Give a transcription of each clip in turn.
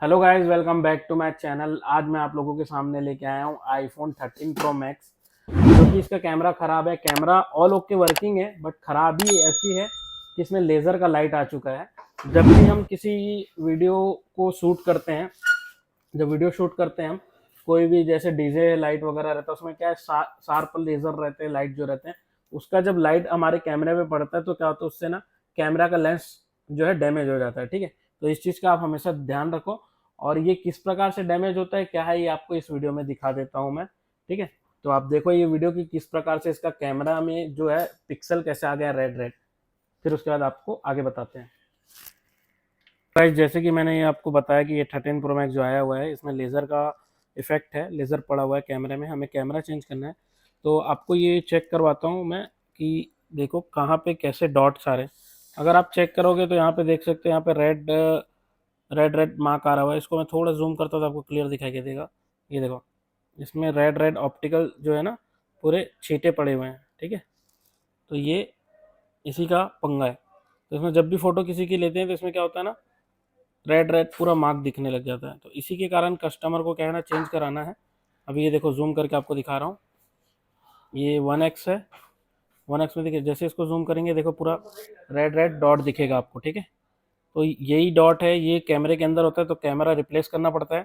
Hello guys, welcome back to my channel. आज मैं आप लोगों के सामने लेके आया हूँ आईफोन 13 प्रो मैक्स। जो कि इसका कैमरा ख़राब है। कैमरा ऑल ओके वर्किंग है, बट खराबी ऐसी है कि इसमें लेज़र का लाइट आ चुका है। जब भी हम किसी वीडियो को शूट करते हैं, जब वीडियो शूट करते हैं हम, कोई भी जैसे डीजे लाइट वगैरह रहता है, उसमें क्या है, शार्प लेज़र रहते हैं, लाइट जो रहते हैं, उसका जब लाइट हमारे कैमरे पे पड़ता है तो क्या होता है, उससे ना कैमरा का लेंस जो है डैमेज हो जाता है। ठीक है, तो इस चीज़ का आप हमेशा ध्यान रखो। और ये किस प्रकार से डैमेज होता है, क्या है, ये आपको इस वीडियो में दिखा देता हूँ मैं। ठीक है, तो आप देखो ये वीडियो की किस प्रकार से इसका कैमरा में जो है पिक्सल कैसे आ गया रेड रेड। फिर उसके बाद आपको आगे बताते हैं। गाइस, जैसे कि मैंने ये आपको बताया कि ये 13 प्रो मैक्स जो आया हुआ है, इसमें लेज़र का इफेक्ट है, लेज़र पड़ा हुआ है कैमरे में, हमें कैमरा चेंज करना है। तो आपको ये चेक करवाता हूँ मैं कि देखो कहाँ पे कैसे डॉट्स आ रहे हैं। अगर आप चेक करोगे तो यहाँ पे देख सकते हैं, यहाँ पे रेड रेड रेड मार्क आ रहा हुआ है। इसको मैं थोड़ा जूम करता हूँ तो आपको क्लियर दिखाई देगा। ये देखो, इसमें रेड रेड ऑप्टिकल जो है ना, पूरे छींटे पड़े हुए हैं। ठीक है, तो ये इसी का पंगा है। तो इसमें जब भी फ़ोटो किसी की लेते हैं तो इसमें क्या होता है ना, रेड रेड पूरा मार्क दिखने लग जाता है। तो इसी के कारण कस्टमर को क्या है ना, चेंज कराना है। अभी ये देखो, जूम करके आपको दिखा रहा हूँ। ये 1x है। 1x में देखिए, जैसे इसको जूम करेंगे देखो पूरा रेड रेड डॉट दिखेगा आपको। ठीक है, तो यही डॉट है, ये कैमरे के अंदर होता है, तो कैमरा रिप्लेस करना पड़ता है।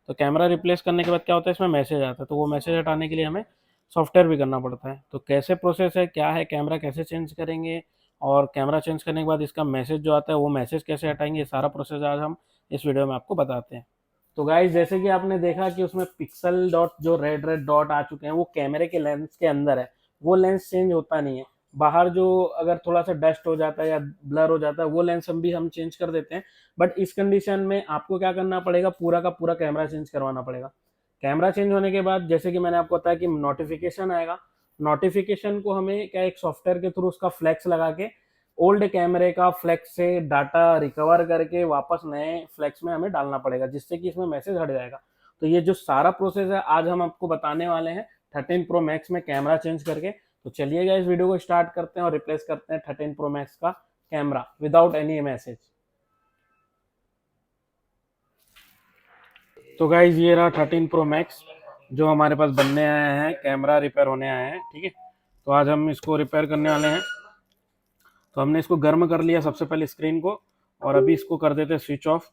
तो कैमरा रिप्लेस करने के बाद क्या होता है, इसमें मैसेज आता है, तो वो मैसेज हटाने के लिए हमें सॉफ्टवेयर भी करना पड़ता है। तो कैसे प्रोसेस है, क्या है, कैमरा कैसे चेंज करेंगे, और कैमरा चेंज करने के बाद इसका मैसेज जो आता है वो मैसेज कैसे हटाएंगे, ये सारा प्रोसेस आज हम इस वीडियो में आपको बताते हैं। तो गाइज, जैसे कि आपने देखा कि उसमें पिक्सल डॉट जो रेड रेड डॉट आ चुके हैं, वो कैमरे के लेंस के अंदर है। वो लेंस चेंज होता नहीं है। बाहर जो अगर थोड़ा सा डस्ट हो जाता है या ब्लर हो जाता है, वो लेंस हम चेंज कर देते हैं। बट इस कंडीशन में आपको क्या करना पड़ेगा, पूरा का पूरा कैमरा चेंज करवाना पड़ेगा। कैमरा चेंज होने के बाद जैसे कि मैंने आपको बताया कि नोटिफिकेशन आएगा। नोटिफिकेशन को हमें क्या, एक सॉफ्टवेयर के थ्रू उसका फ्लैक्स लगा के ओल्ड कैमरे का फ्लैक्स से डाटा रिकवर करके वापस नए फ्लैक्स में हमें डालना पड़ेगा, जिससे कि इसमें मैसेज हट जाएगा। तो ये जो सारा प्रोसेस है आज हम आपको बताने वाले हैं 13 प्रो मैक्स में कैमरा चेंज करके। तो चलिएगा, इस वीडियो को स्टार्ट करते हैं और रिप्लेस करते हैं 13 प्रो मैक्स का कैमरा विदाउट एनी मैसेज। तो गाइज, ये रहा 13 प्रो मैक्स जो हमारे पास बनने आया है, कैमरा रिपेयर होने आया है। ठीक है, तो आज हम इसको रिपेयर करने वाले हैं। तो हमने इसको गर्म कर लिया सबसे पहले स्क्रीन को, और अभी इसको कर देते हैं स्विच ऑफ।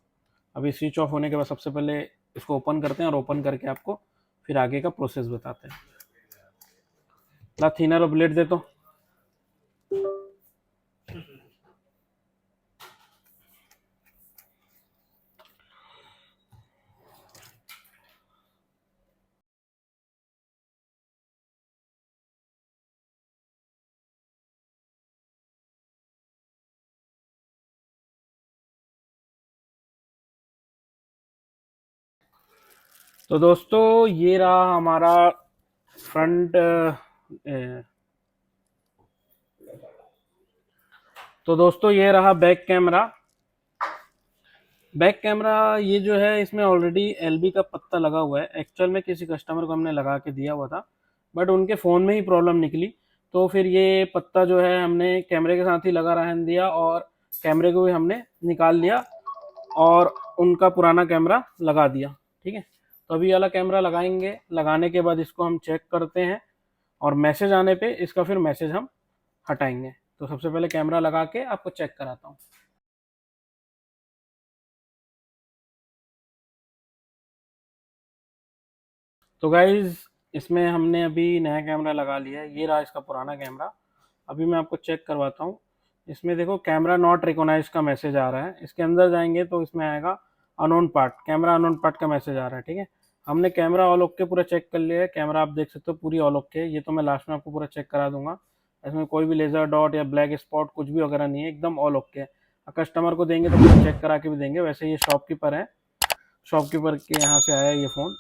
अभी स्विच ऑफ होने के बाद सबसे पहले इसको ओपन करते हैं, और ओपन करके आपको फिर आगे का प्रोसेस बताते हैं। ला थिनर और ब्लेड दे। तो दोस्तों, ये रहा हमारा फ्रंट। तो दोस्तों, ये रहा बैक कैमरा। बैक कैमरा ये जो है, इसमें ऑलरेडी एलबी का पत्ता लगा हुआ है। एक्चुअल में किसी कस्टमर को हमने लगा के दिया हुआ था, बट उनके फ़ोन में ही प्रॉब्लम निकली। तो फिर ये पत्ता जो है हमने कैमरे के साथ ही लगा रहने दिया, और कैमरे को भी हमने निकाल लिया और उनका पुराना कैमरा लगा दिया। ठीक है, तो अभी वाला कैमरा लगाएंगे। लगाने के बाद इसको हम चेक करते हैं, और मैसेज आने पे इसका फिर मैसेज हम हटाएंगे। तो सबसे पहले कैमरा लगा के आपको चेक कराता हूँ। तो गाइज, इसमें हमने अभी नया कैमरा लगा लिया है। ये रहा इसका पुराना कैमरा। अभी मैं आपको चेक करवाता हूँ। इसमें देखो, कैमरा नॉट रिकॉग्नाइज का मैसेज आ रहा है। इसके अंदर जाएंगे तो इसमें आएगा unknown part, camera unknown part का मैसेज आ रहा है। ठीक है, हमने कैमरा ऑल ओके पूरा चेक कर लिया है। कैमरा आप देख सकते हो पूरी ऑल ओके है। ये तो मैं लास्ट में आपको पूरा चेक करा दूंगा। इसमें कोई भी लेजर डॉट या ब्लैक स्पॉट कुछ भी वगैरह नहीं है, एकदम ऑल ओके है। कस्टमर को देंगे तो पूरा चेक करा के भी देंगे। वैसे ये शॉपकीपर है, शॉपकीपर के यहाँ से आया ये फ़ोन।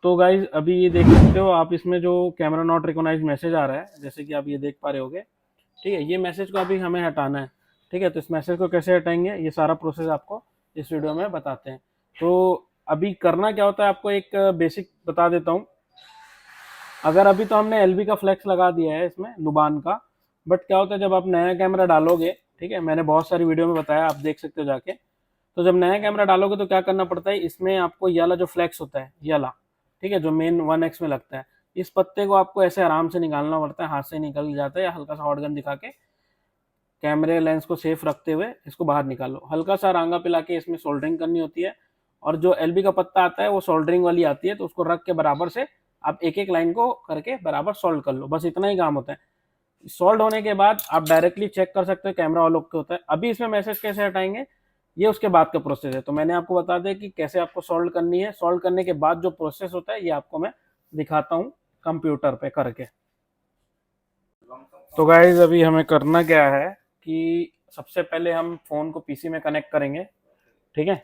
तो गाइज, अभी ये देख सकते हो आप, इसमें जो कैमरा नॉट रिकॉग्नाइज मैसेज आ रहा है, जैसे कि आप ये देख पा रहे होगे। ठीक है, ये मैसेज को अभी हमें हटाना है। ठीक है, तो इस मैसेज को कैसे हटाएंगे, ये सारा प्रोसेस आपको इस वीडियो में बताते हैं। तो अभी करना क्या होता है, आपको एक बेसिक बता देता हूँ। अगर अभी तो हमने एलबी का फ्लैक्स लगा दिया है इसमें, लुबान का। बट क्या होता है, जब आप नया कैमरा डालोगे, ठीक है, मैंने बहुत सारी वीडियो में बताया, आप देख सकते हो जाके। तो जब नया कैमरा डालोगे तो क्या करना पड़ता है, इसमें आपको ये वाला जो फ्लैक्स होता है ये वाला, ठीक है, जो मेन 1x में लगता है, इस पत्ते को आपको ऐसे आराम से निकालना पड़ता है, हाथ से निकल जाता है, या हल्का सा हॉट गन दिखा के कैमरे लेंस को सेफ रखते हुए इसको बाहर निकाल लो। हल्का सा रांगा पिला के इसमें सोल्डरिंग करनी होती है, और जो एलबी का पत्ता आता है वो सोल्डरिंग वाली आती है, तो उसको रख के बराबर से आप एक एक लाइन को करके बराबर सोल्ड कर लो, बस इतना ही काम होता है। सोल्ड होने के बाद आप डायरेक्टली चेक कर सकते हो कैमरा ऑल ओके होता है। अभी इसमें मैसेज कैसे हटाएंगे ये उसके बाद का प्रोसेस है, तो मैंने आपको बता दिया कि कैसे आपको सोल्ड करनी है। सोल्ड करने के बाद जो प्रोसेस होता है ये आपको मैं दिखाता हूँ कंप्यूटर पे करके। तो गाइज अभी हमें करना क्या है कि सबसे पहले हम फ़ोन को पीसी में कनेक्ट करेंगे, ठीक है,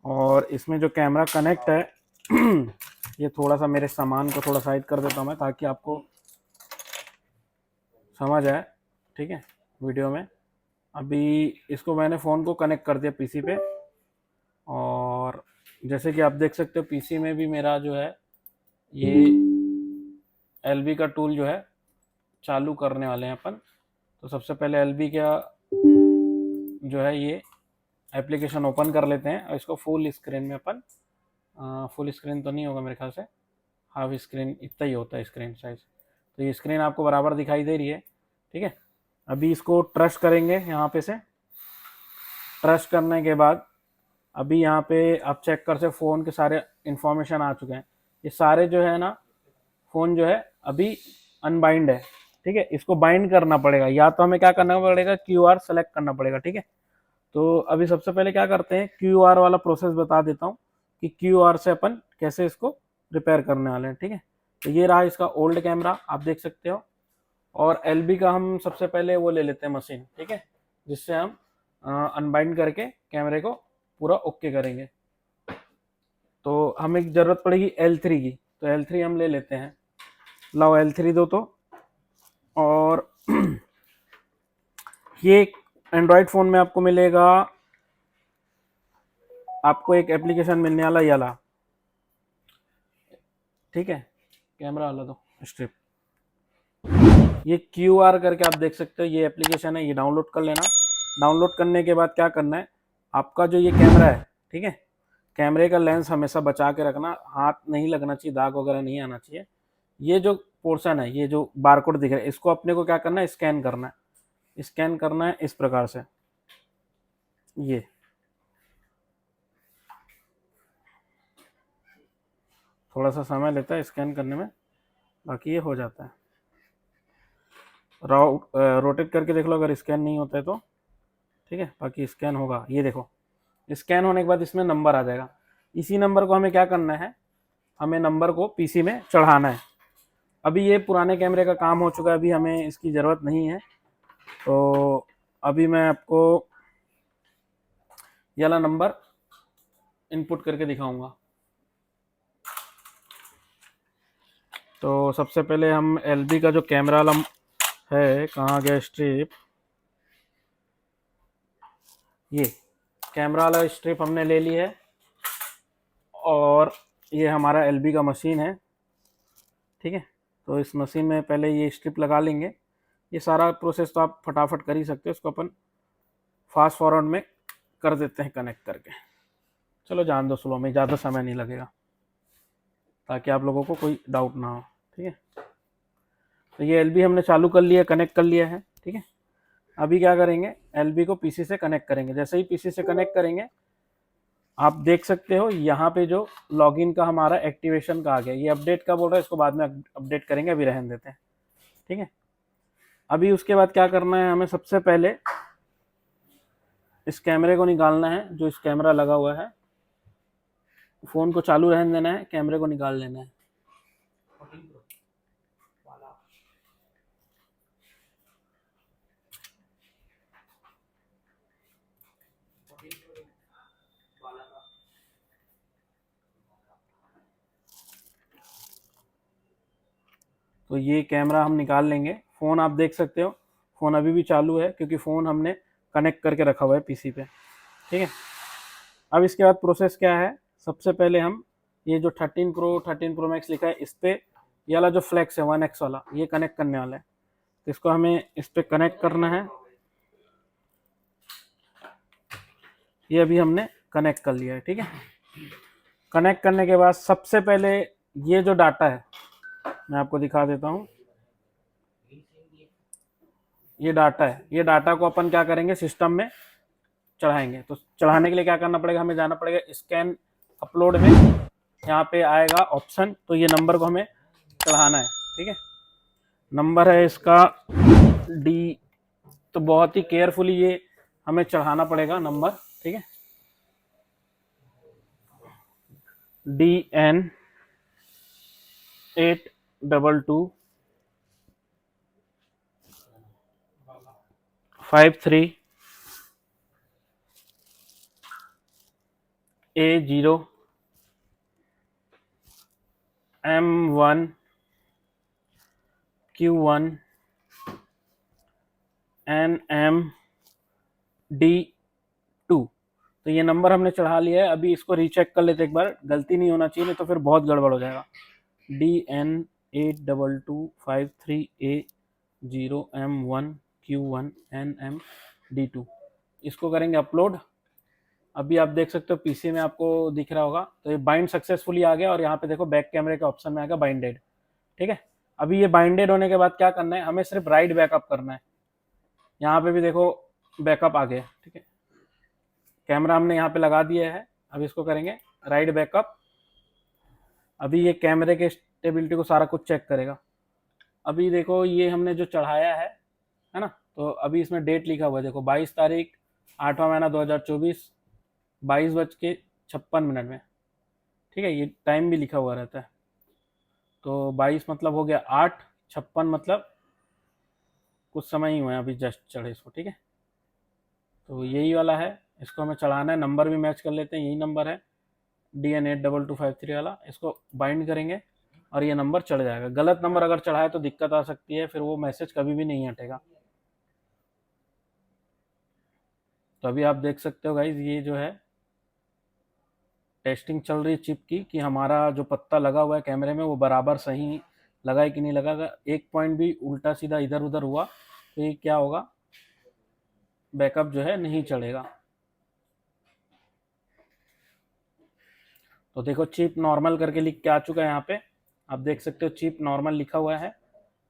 और इसमें जो कैमरा कनेक्ट है ये थोड़ा सा मेरे सामान को थोड़ा साइड कर देता हूँ मैं, ताकि आपको समझ आए, ठीक है, वीडियो में। अभी इसको मैंने फ़ोन को कनेक्ट कर दिया पीसी पे, और जैसे कि आप देख सकते हो पीसी में भी मेरा जो है ये एलबी का टूल जो है चालू करने वाले हैं अपन। तो सबसे पहले एलबी का जो है ये एप्लीकेशन ओपन कर लेते हैं, और इसको फुल स्क्रीन में अपन, फुल स्क्रीन तो नहीं होगा मेरे ख्याल से, हाफ स्क्रीन इतना ही होता है स्क्रीन साइज। तो ये स्क्रीन आपको बराबर दिखाई दे रही है, ठीक है। अभी इसको ट्रस्ट करेंगे यहाँ पे से। ट्रस्ट करने के बाद अभी यहाँ पे आप चेक कर सकते, फ़ोन के सारे इन्फॉर्मेशन आ चुके हैं। ये सारे जो है ना, फ़ोन जो है अभी अनबाइंड है, ठीक है। इसको बाइंड करना पड़ेगा, या तो हमें क्या करना पड़ेगा, क्यूआर सेलेक्ट करना पड़ेगा, ठीक है। तो अभी सबसे पहले क्या करते हैं, क्यूआर वाला प्रोसेस बता देता हूँ कि क्यूआर से अपन कैसे इसको रिपेयर करने वाले हैं, ठीक है। तो ये रहा इसका ओल्ड कैमरा, आप देख सकते हो। और एलबी का हम सबसे पहले वो ले लेते हैं मशीन, ठीक है, जिससे हम अनबाइंड करके कैमरे को पूरा ओके करेंगे। तो हमें ज़रूरत पड़ेगी L3 की, तो L3 हम ले लेते हैं। लाओ L3 दो तो। और ये एंड्रॉयड फ़ोन में आपको मिलेगा, आपको एक एप्लीकेशन मिलने वाला ये वाला, ठीक है, कैमरा वाला दो स्ट्रिप, ये क्यूआर करके आप देख सकते हो, ये एप्लीकेशन है, ये डाउनलोड कर लेना। डाउनलोड करने के बाद क्या करना है, आपका जो ये कैमरा है, ठीक है, कैमरे का लेंस हमेशा बचा के रखना, हाथ नहीं लगना चाहिए, दाग वगैरह नहीं आना चाहिए। ये जो पोर्शन है, ये जो बारकोड दिख रहा है, इसको अपने को क्या करना है, स्कैन करना है। स्कैन करना है इस प्रकार से, ये थोड़ा सा समय लेता है स्कैन करने में, बाकी ये हो जाता है। रोटेट करके देख लो अगर स्कैन नहीं होता है तो, ठीक है, बाकी स्कैन होगा। ये देखो, स्कैन होने के बाद इसमें नंबर आ जाएगा। इसी नंबर को हमें क्या करना है, हमें नंबर को पीसी में चढ़ाना है। अभी ये पुराने कैमरे का काम हो चुका है, अभी हमें इसकी ज़रूरत नहीं है। तो अभी मैं आपको ये वाला नंबर इनपुट करके दिखाऊंगा। तो सबसे पहले हम एलबी का जो कैमरा वाला है, कहाँ गया स्ट्रिप, ये कैमरा वाला स्ट्रिप हमने ले ली है, और ये हमारा एलबी का मशीन है, ठीक है। तो इस मशीन में पहले ये स्ट्रिप लगा लेंगे। ये सारा प्रोसेस तो आप फटाफट कर ही सकते हो, इसको अपन फास्ट फॉरवर्ड में कर देते हैं कनेक्ट करके। चलो जान दो स्लो में, ज़्यादा समय नहीं लगेगा, ताकि आप लोगों को कोई डाउट ना हो, ठीक है। तो ये एलबी हमने चालू कर लिया, कनेक्ट कर लिया है, ठीक है। अभी क्या करेंगे, एलबी को पीसी से कनेक्ट करेंगे। जैसे ही पीसी से कनेक्ट करेंगे, आप देख सकते हो यहाँ पे जो लॉगिन का हमारा एक्टिवेशन का आ गया, ये अपडेट का बोल रहा है, इसको बाद में अपडेट करेंगे, अभी रहने देते हैं, ठीक है। अभी उसके बाद क्या करना है, हमें सबसे पहले इस कैमरे को निकालना है, जो इस कैमरा लगा हुआ है। फ़ोन को चालू रहने देना है, कैमरे को निकाल लेना है। तो ये कैमरा हम निकाल लेंगे। फ़ोन आप देख सकते हो, फ़ोन अभी भी चालू है, क्योंकि फ़ोन हमने कनेक्ट करके रखा हुआ है पीसी पे, ठीक है। अब इसके बाद प्रोसेस क्या है, सबसे पहले हम ये जो 13 प्रो मैक्स लिखा है, इस पर ये वाला जो फ्लैक्स है 1x वाला, ये कनेक्ट करने वाला है। तो इसको हमें इस पर कनेक्ट करना है। ये अभी हमने कनेक्ट कर लिया है। ठीक है, कनेक्ट करने के बाद सबसे पहले ये जो डाटा है मैं आपको दिखा देता हूँ। ये डाटा है, ये डाटा को अपन क्या करेंगे, सिस्टम में चढ़ाएंगे। तो चढ़ाने के लिए क्या करना पड़ेगा, हमें जाना पड़ेगा स्कैन अपलोड में, यहाँ पे आएगा ऑप्शन, तो ये नंबर को हमें चढ़ाना है। ठीक है, नंबर है इसका डी, तो बहुत ही केयरफुली ये हमें चढ़ाना पड़ेगा नंबर। ठीक है, DN 82253 A0 M1 Q1 NMD2। तो ये नंबर हमने चढ़ा लिया है। अभी इसको रीचेक कर लेते एक बार, गलती नहीं होना चाहिए, नहीं तो फिर बहुत गड़बड़ हो जाएगा। DN 82253 A0 M1 Q1 NMD2, इसको करेंगे अपलोड। अभी आप देख सकते हो पीसी में आपको दिख रहा होगा, तो ये बाइंड सक्सेसफुली आ गया और यहाँ पे देखो बैक कैमरे के ऑप्शन में आएगा बाइंडेड। ठीक है, अभी ये बाइंडेड होने के बाद क्या करना है, हमें सिर्फ राइट बैकअप करना है। यहाँ पे भी देखो बैकअप आ गया। ठीक है, कैमरा हमने यहाँ पे लगा दिया है, अब इसको करेंगे राइट बैकअप। अभी ये कैमरे के स्टेबिलिटी को सारा कुछ चेक करेगा। अभी देखो ये हमने जो चढ़ाया है ना, तो अभी इसमें डेट लिखा हुआ है, देखो 22 तारीख 8वां महीना 2024 22:56 में। ठीक है, ये टाइम भी लिखा हुआ रहता है। तो 22 मतलब हो गया 8, 56 मतलब कुछ समय ही हुआ है, अभी जस्ट चढ़े इसको। ठीक है, तो यही वाला है, इसको हमें चढ़ाना है। नंबर भी मैच कर लेते हैं, यही नंबर है DN 82253 वाला। इसको बाइंड करेंगे और ये नंबर चढ़ जाएगा। गलत नंबर अगर चढ़ाए तो दिक्कत आ सकती है, फिर वो मैसेज कभी भी नहीं हटेगा। तो अभी आप देख सकते हो गाइज, ये जो है टेस्टिंग चल रही है चिप की, कि हमारा जो पत्ता लगा हुआ है कैमरे में वो बराबर सही लगा है कि नहीं लगा। अगर एक पॉइंट भी उल्टा सीधा इधर उधर हुआ तो ये क्या होगा, बैकअप जो है नहीं चढ़ेगा। तो देखो चिप नॉर्मल करके लिख के आ चुका है यहाँ पे, आप देख सकते हो चिप नॉर्मल लिखा हुआ है।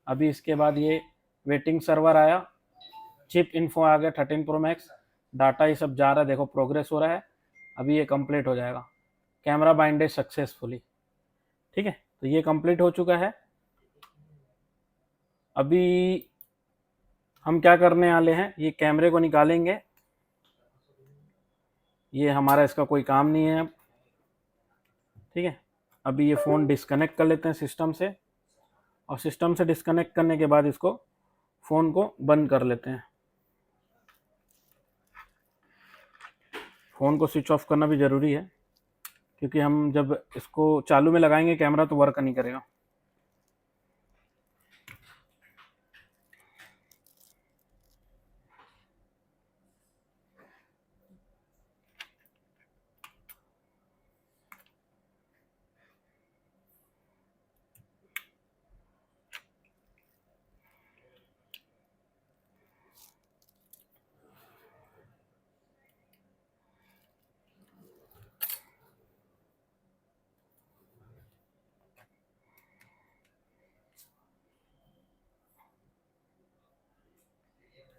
अभी इसके बाद ये वेटिंग सर्वर आया, चिप इन्फो आ गया 13 Pro Max, डाटा ये सब जा रहा है, देखो प्रोग्रेस हो रहा है। अभी ये कंप्लीट हो जाएगा, कैमरा बाइंडेड सक्सेसफुली। ठीक है, तो ये कंप्लीट हो चुका है। अभी हम क्या करने वाले हैं, ये कैमरे को निकालेंगे, ये हमारा इसका कोई काम नहीं है अब। ठीक है, अभी ये फ़ोन डिस्कनेक्ट कर लेते हैं सिस्टम से, और सिस्टम से डिस्कनेक्ट करने के बाद इसको फ़ोन को बंद कर लेते हैं। फ़ोन को स्विच ऑफ करना भी ज़रूरी है, क्योंकि हम जब इसको चालू में लगाएंगे कैमरा तो वर्क नहीं करेगा।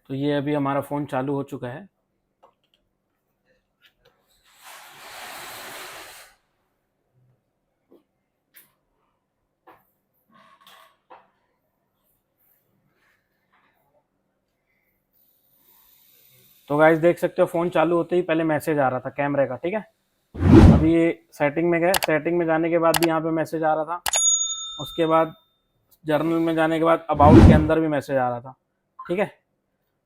तो ये अभी हमारा फ़ोन चालू हो चुका है। तो गाइस देख सकते हो फ़ोन चालू होते ही पहले मैसेज आ रहा था कैमरे का। ठीक है, अभी ये सेटिंग में गए, सेटिंग में जाने के बाद भी यहाँ पे मैसेज आ रहा था, उसके बाद जर्नल में जाने के बाद अबाउट के अंदर भी मैसेज आ रहा था। ठीक है,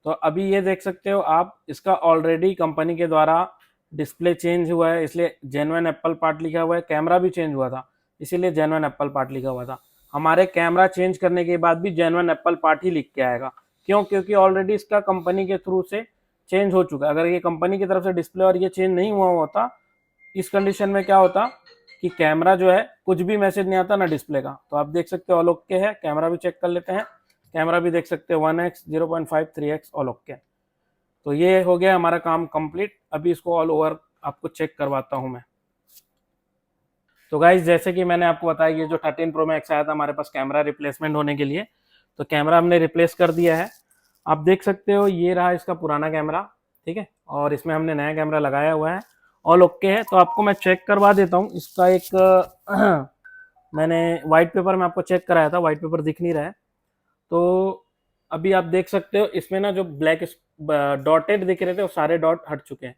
तो अभी ये देख सकते हो आप, इसका ऑलरेडी कंपनी के द्वारा डिस्प्ले चेंज हुआ है, इसलिए जेन्युइन एप्पल पार्ट लिखा हुआ है। कैमरा भी चेंज हुआ था, इसीलिए जेन्युइन एप्पल पार्ट लिखा हुआ था। हमारे कैमरा चेंज करने के बाद भी जेन्युइन एप्पल पार्ट ही लिख के आएगा। क्यों? क्योंकि ऑलरेडी इसका कंपनी के थ्रू से चेंज हो चुका है। अगर ये कंपनी की तरफ से डिस्प्ले और ये चेंज नहीं हुआ होता, इस कंडीशन में क्या होता कि कैमरा जो है कुछ भी मैसेज नहीं आता ना डिस्प्ले का। तो आप देख सकते हो ऑल ओके है। कैमरा भी चेक कर लेते हैं, कैमरा भी देख सकते हो 1x 0.5 3x ऑल ओके। तो ये हो गया हमारा काम कंप्लीट। अभी इसको ऑल ओवर आपको चेक करवाता हूँ मैं। तो गाइज जैसे कि मैंने आपको बताया ये जो 13 प्रो मैक्स आया था हमारे पास कैमरा रिप्लेसमेंट होने के लिए, तो कैमरा हमने रिप्लेस कर दिया है। आप देख सकते हो ये रहा इसका पुराना कैमरा, ठीक है, और इसमें हमने नया कैमरा लगाया हुआ है, ऑल ओके है। तो आपको मैं चेक करवा देता हूँ इसका एक मैंने वाइट पेपर में आपको चेक कराया था, वाइट पेपर दिख नहीं रहा है। तो अभी आप देख सकते हो इसमें ना जो ब्लैक डॉटेड दिख रहे थे वो सारे डॉट हट चुके हैं,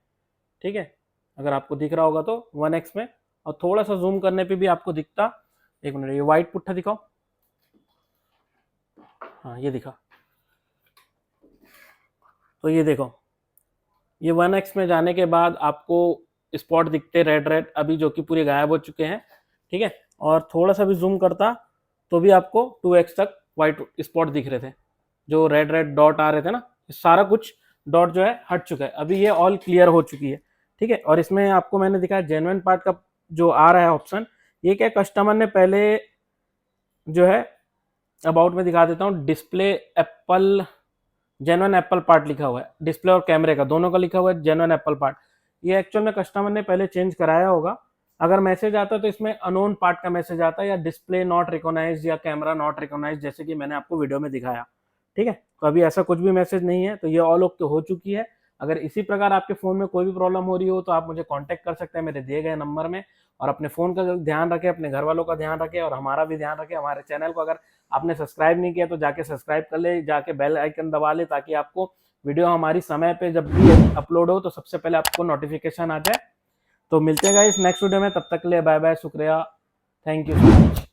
ठीक है, अगर आपको दिख रहा होगा तो 1x में, और थोड़ा सा जूम करने पे भी आपको दिखता। एक मिनट, ये वाइट पुट्ठा दिखाओ, हाँ ये दिखा। तो ये देखो, ये 1x में जाने के बाद आपको स्पॉट दिखते रेड रेड अभी, जो कि पूरे गायब हो चुके हैं, ठीक है। और थोड़ा सा भी जूम करता तो भी आपको 2x तक वाइट स्पॉट दिख रहे थे, जो रेड रेड डॉट आ रहे थे ना, सारा कुछ डॉट जो है हट चुका है, अभी ये ऑल क्लियर हो चुकी है, ठीक है। और इसमें आपको मैंने दिखाया जेन्युइन पार्ट का जो आ रहा है ऑप्शन, ये क्या कस्टमर ने पहले जो है अबाउट में दिखा देता हूँ, display Apple genuine Apple part लिखा हुआ है, डिस्प्ले और कैमरे का दोनों का लिखा हुआ है जेन्युइन एप्पल पार्ट। ये एक्चुअल में कस्टमर ने पहले चेंज कराया होगा। अगर मैसेज आता है तो इसमें अनोन पार्ट का मैसेज आता है, या डिस्प्ले नॉट रिकॉग्नाइज्ड या कैमरा नॉट रिकॉग्नाइज्ड, जैसे कि मैंने आपको वीडियो में दिखाया, ठीक है। तो अभी ऐसा कुछ भी मैसेज नहीं है, तो ये ऑल ओके हो चुकी है। अगर इसी प्रकार आपके फ़ोन में कोई भी प्रॉब्लम हो रही हो तो आप मुझे कांटेक्ट कर सकते हैं मेरे दिए गए नंबर में। और अपने फ़ोन का ध्यान रखें, अपने घर वालों का ध्यान रखें, और हमारा भी ध्यान रखें। हमारे चैनल को अगर आपने सब्सक्राइब नहीं किया तो जाके सब्सक्राइब कर ले, जाके बेल आइकन दबा ले, ताकि आपको वीडियो हमारी समय पे जब भी अपलोड हो तो सबसे पहले आपको नोटिफिकेशन आ जाए। तो मिलते हैं गाइस नेक्स्ट वीडियो में, तब तक के लिए बाय बाय, शुक्रिया, थैंक यू सो मच।